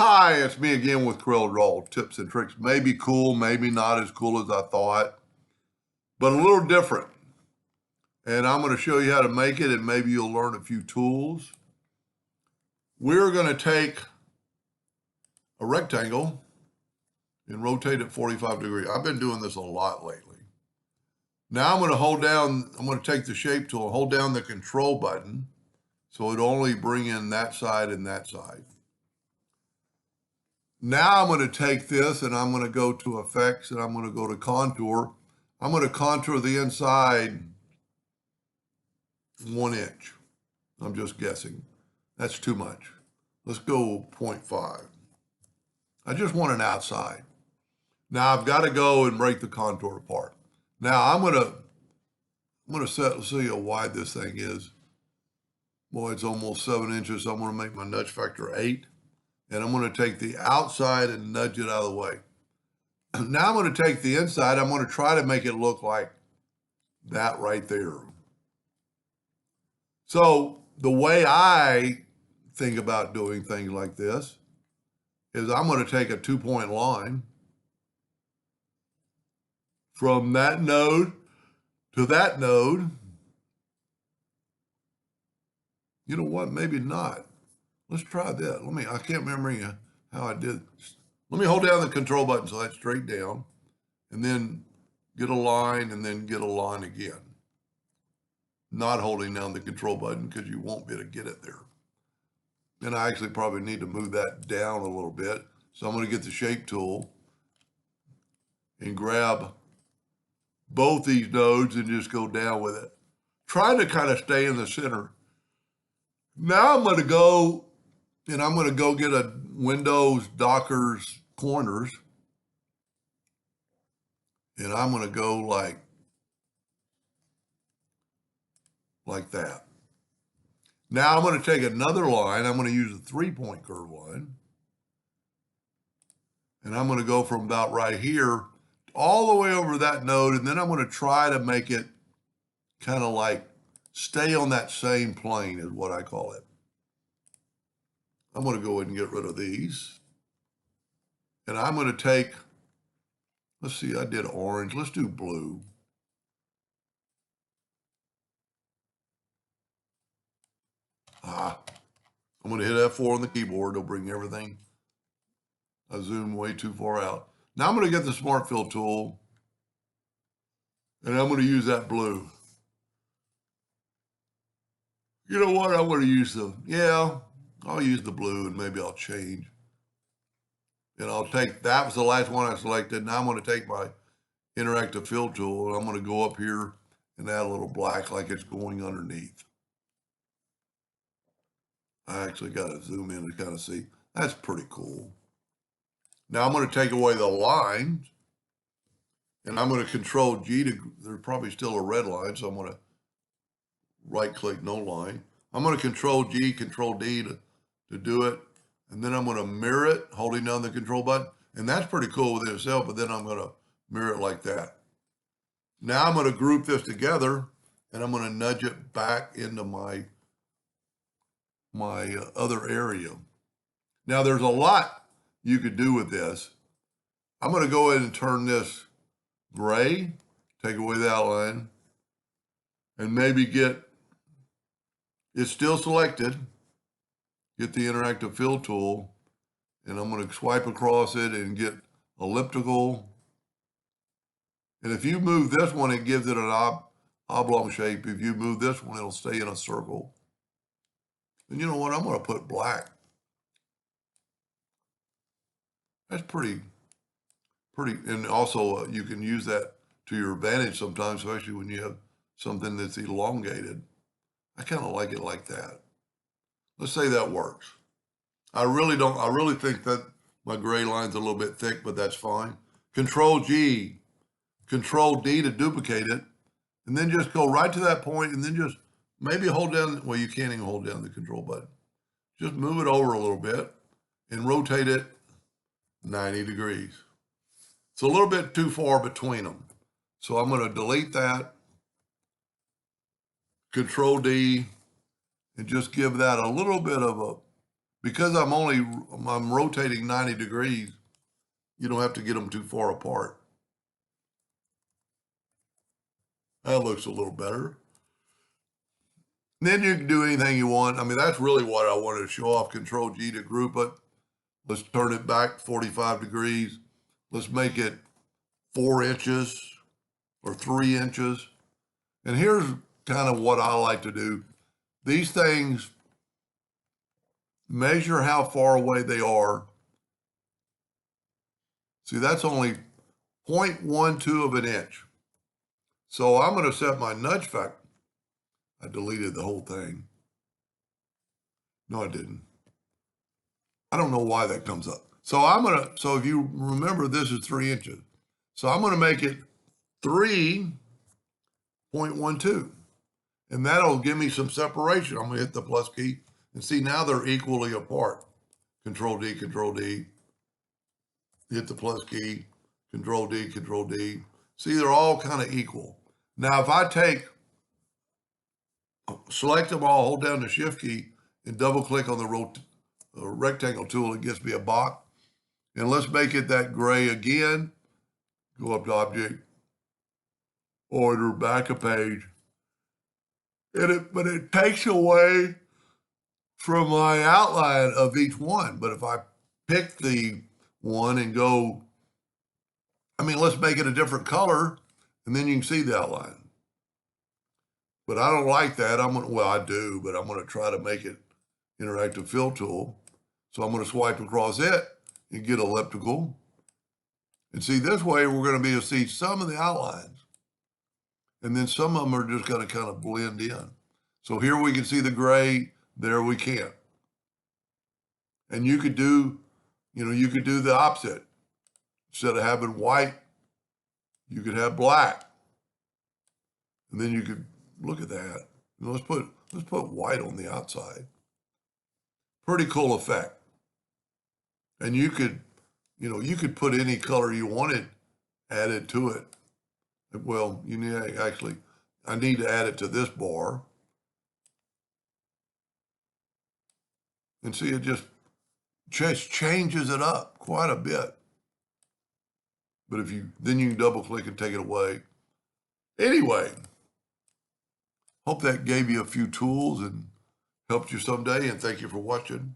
Hi, it's me again with Corel Draw tips and tricks. Maybe cool, maybe not as cool as I thought, but a little different. And I'm going to show you how to make it, and maybe you'll learn a few tools. We're going to take a rectangle and rotate it 45 degrees. I've been doing this a lot lately. Now I'm going to take the shape tool and hold down the control button so it'll only bring in that side and that side. Now I'm going to take this and I'm going to go to effects and I'm going to go to contour. I'm going to contour the inside 1 inch. I'm just guessing. That's too much. Let's go 0.5. I just want an outside. Now I've got to go and break the contour apart. Now I'm going to see how wide this thing is. Boy, it's almost 7 inches. So I'm going to make my nudge factor 8. And I'm going to take the outside and nudge it out of the way. Now I'm going to take the inside. I'm going to try to make it look like that right there. So the way I think about doing things like this is I'm going to take a 2-point line from that node to that node. You know what? Maybe not. Let's try that. I can't remember how I did. Let me hold down the control button so that's straight down, and then get a line, and then get a line again. Not holding down the control button because you won't be able to get it there. And I actually probably need to move that down a little bit. So I'm going to get the shape tool and grab both these nodes and just go down with it. Try to kind of stay in the center. Now I'm going to go and I'm going to go get a Windows Docker's corners. And I'm going to go like that. Now I'm going to take another line. I'm going to use a 3-point curve line. And I'm going to go from about right here all the way over that node. And then I'm going to try to make it kind of like stay on that same plane is what I call it. I'm going to go ahead and get rid of these. And I'm going to take, let's see, I did orange. Let's do blue. I'm going to hit F4 on the keyboard. It'll bring everything. I zoomed way too far out. Now I'm going to get the Smart Fill tool. And I'm going to use that blue. You know what? I'm going to use I'll use the blue and maybe I'll change. And that was the last one I selected. Now I'm going to take my interactive fill tool and I'm going to go up here and add a little black like it's going underneath. I actually got to zoom in to kind of see. That's pretty cool. Now I'm going to take away the lines and I'm going to Control G there's probably still a red line. So I'm going to right click no line. I'm going to Control G, Control D to do it. And then I'm going to mirror it, holding down the control button. And that's pretty cool within itself, but then I'm going to mirror it like that. Now I'm going to group this together and I'm going to nudge it back into my other area. Now there's a lot you could do with this. I'm going to go ahead and turn this gray, take away the outline, and maybe it's still selected. Get the interactive fill tool, and I'm going to swipe across it and get elliptical. And if you move this one, it gives it an oblong shape. If you move this one, it'll stay in a circle. And you know what? I'm going to put black. That's pretty. And also you can use that to your advantage sometimes, especially when you have something that's elongated. I kind of like it like that. Let's say that works. I really think that my gray line's a little bit thick, but that's fine. Control G, Control D to duplicate it, and then just go right to that point and then just maybe hold down, well, you can't even hold down the control button. Just move it over a little bit and rotate it 90 degrees. It's a little bit too far between them. So I'm going to delete that, Control D, and just give that a little bit of because I'm rotating 90 degrees, you don't have to get them too far apart. That looks a little better. Then you can do anything you want. I mean, that's really what I wanted to show off. Control G to group it. Let's turn it back 45 degrees. Let's make it 4 inches or 3 inches. And here's kind of what I like to do. These things measure how far away they are. See, that's only 0.12 of an inch. So I'm going to set my nudge factor. I deleted the whole thing. No, I didn't. I don't know why that comes up. So if you remember, this is 3 inches. So I'm going to make it 3.12. And that'll give me some separation. I'm going to hit the plus key and see now they're equally apart. Control D, Control D. Hit the plus key, Control D, Control D. See, they're all kind of equal. Now, if I select them all, hold down the Shift key, and double click on the rectangle tool, it gives me a box. And let's make it that gray again. Go up to Object, Order, back a page. But it takes away from my outline of each one. But if I pick the one and go, let's make it a different color, and then you can see the outline. But I don't like that. I do, but I'm going to try to make it interactive fill tool. So I'm going to swipe across it and get elliptical. And see, this way we're going to be able to see some of the outlines. And then some of them are just going to kind of blend in. So here we can see the gray, there we can't. And you could do the opposite. Instead of having white, you could have black. And then you could look at that. Let's put white on the outside. Pretty cool effect. And you could put any color you wanted added to it. Well, I need to add it to this bar. And see, it just changes it up quite a bit. But then you can double click and take it away. Anyway, hope that gave you a few tools and helped you someday, and thank you for watching.